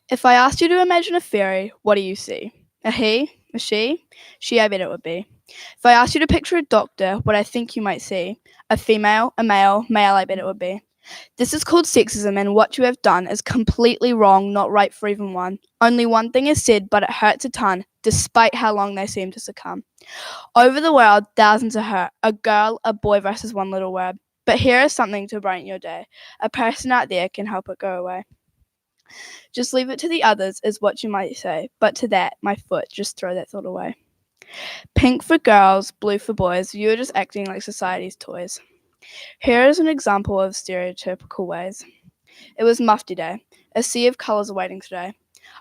If I asked you to imagine a fairy, what do you see? A he? A she? She, I bet it would be. If I asked you to picture a doctor, what I think you might see? A female? A male? Male, I bet it would be. This is called sexism, and what you have done is completely wrong, not right for even one. Only one thing is said, but it hurts a ton, despite how long they seem to succumb. Over the world, thousands are hurt. A girl, a boy versus one little word. But here is something to brighten your day. A person out there can help it go away. Just leave it to the others, is what you might say. But to that, my foot, just throw that thought away. Pink for girls, blue for boys, you're just acting like society's toys. Here is an example of stereotypical ways. It was Mufti Day. A sea of colours awaiting today.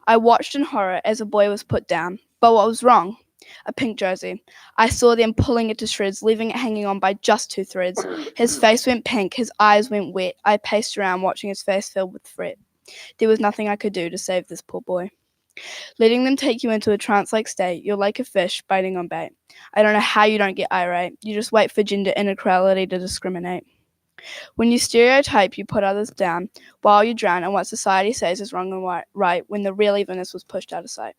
I watched in horror as a boy was put down. But what was wrong? A pink jersey. I saw them pulling it to shreds, leaving it hanging on by just 2 threads. His face went pink, his eyes went wet. I paced around watching his face filled with fret. There was nothing I could do to save this poor boy. Letting them take you into a trance-like state, you're like a fish biting on bait. I don't know how you don't get irate. You just wait for gender inequality to discriminate. When you stereotype, you put others down while you drown in what society says is wrong and right when the real evenness was pushed out of sight.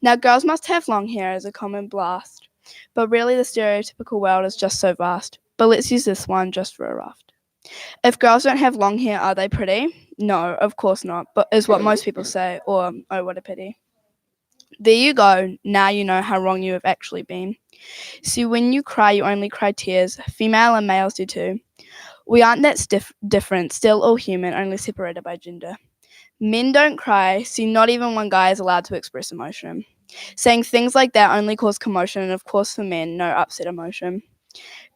Now, girls must have long hair as a common blast, but really the stereotypical world is just so vast. But let's use this one just for a raft. If girls don't have long hair, are they pretty? No, of course not, but is what most people say, or oh, what a pity. There you go, now you know how wrong you have actually been. See, when you cry, you only cry tears. Female and males do too. We aren't that different, still all human, only separated by gender. Men don't cry, see, not even one guy is allowed to express emotion. Saying things like that only cause commotion, and of course for men, no upset emotion.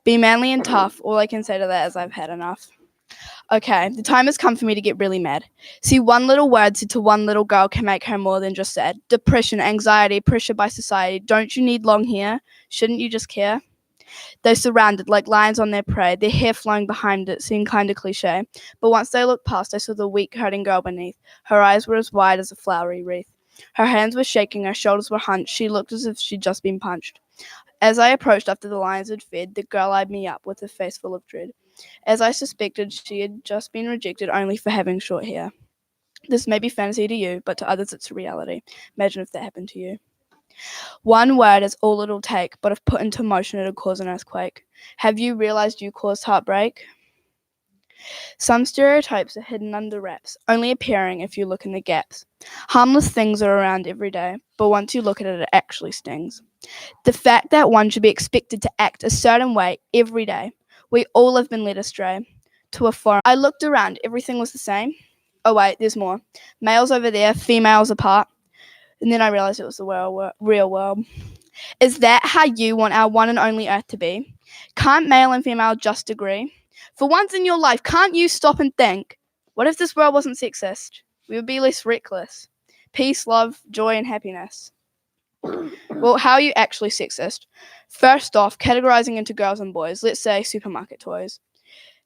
Be manly and tough, all I can say to that is I've had enough. Okay, the time has come for me to get really mad. See, one little word said to one little girl can make her more than just sad. Depression, anxiety, pressure by society. Don't you need long hair? Shouldn't you just care? They surrounded like lions on their prey, their hair flowing behind it seemed kinda cliche. But once they looked past, I saw the weak, hurting girl beneath. Her eyes were as wide as a flowery wreath. Her hands were shaking, her shoulders were hunched. She looked as if she'd just been punched. As I approached after the lions had fed, the girl eyed me up with a face full of dread. As I suspected, she had just been rejected only for having short hair. This may be fantasy to you, but to others it's a reality. Imagine if that happened to you. One word is all it'll take, but if put into motion it'll cause an earthquake. Have you realised you caused heartbreak? Some stereotypes are hidden under wraps, only appearing if you look in the gaps. Harmless things are around every day, but once you look at it, it actually stings. The fact that one should be expected to act a certain way every day. We all have been led astray to a foreign. I looked around, everything was the same. Oh wait, there's more. Males over there, females apart. And then I realised it was the real world. Is that how you want our one and only Earth to be? Can't male and female just agree? For once in your life, can't you stop and think, what if this world wasn't sexist? We would be less reckless. Peace, love, joy, and happiness. Well, how are you actually sexist? First off, categorizing into girls and boys, let's say supermarket toys.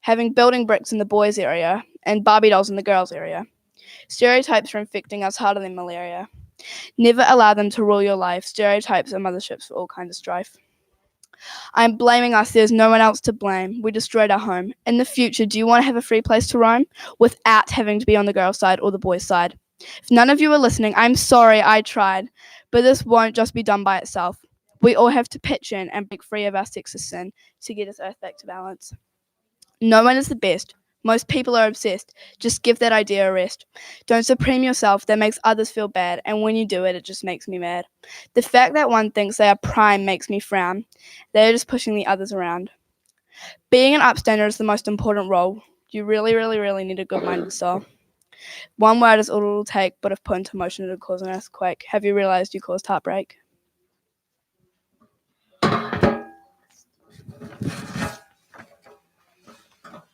Having building bricks in the boys' area and Barbie dolls in the girls' area. Stereotypes are infecting us harder than malaria. Never allow them to rule your life. Stereotypes are motherships for all kinds of strife. I'm blaming us. There's no one else to blame. We destroyed our home. In the future, do you want to have a free place to roam without having to be on the girl's side or the boy's side? If none of you are listening, I'm sorry I tried, but this won't just be done by itself. We all have to pitch in and break free of our sexist sin to get us Earth back to balance. No one is the best. Most people are obsessed. Just give that idea a rest. Don't supreme yourself. That makes others feel bad. And when you do it, it just makes me mad. The fact that one thinks they are prime makes me frown. They're just pushing the others around. Being an upstander is the most important role. You really, really, really need a good-minded soul. One word is all it'll take, but if put into motion, it'll cause an earthquake. Have you realised you caused heartbreak?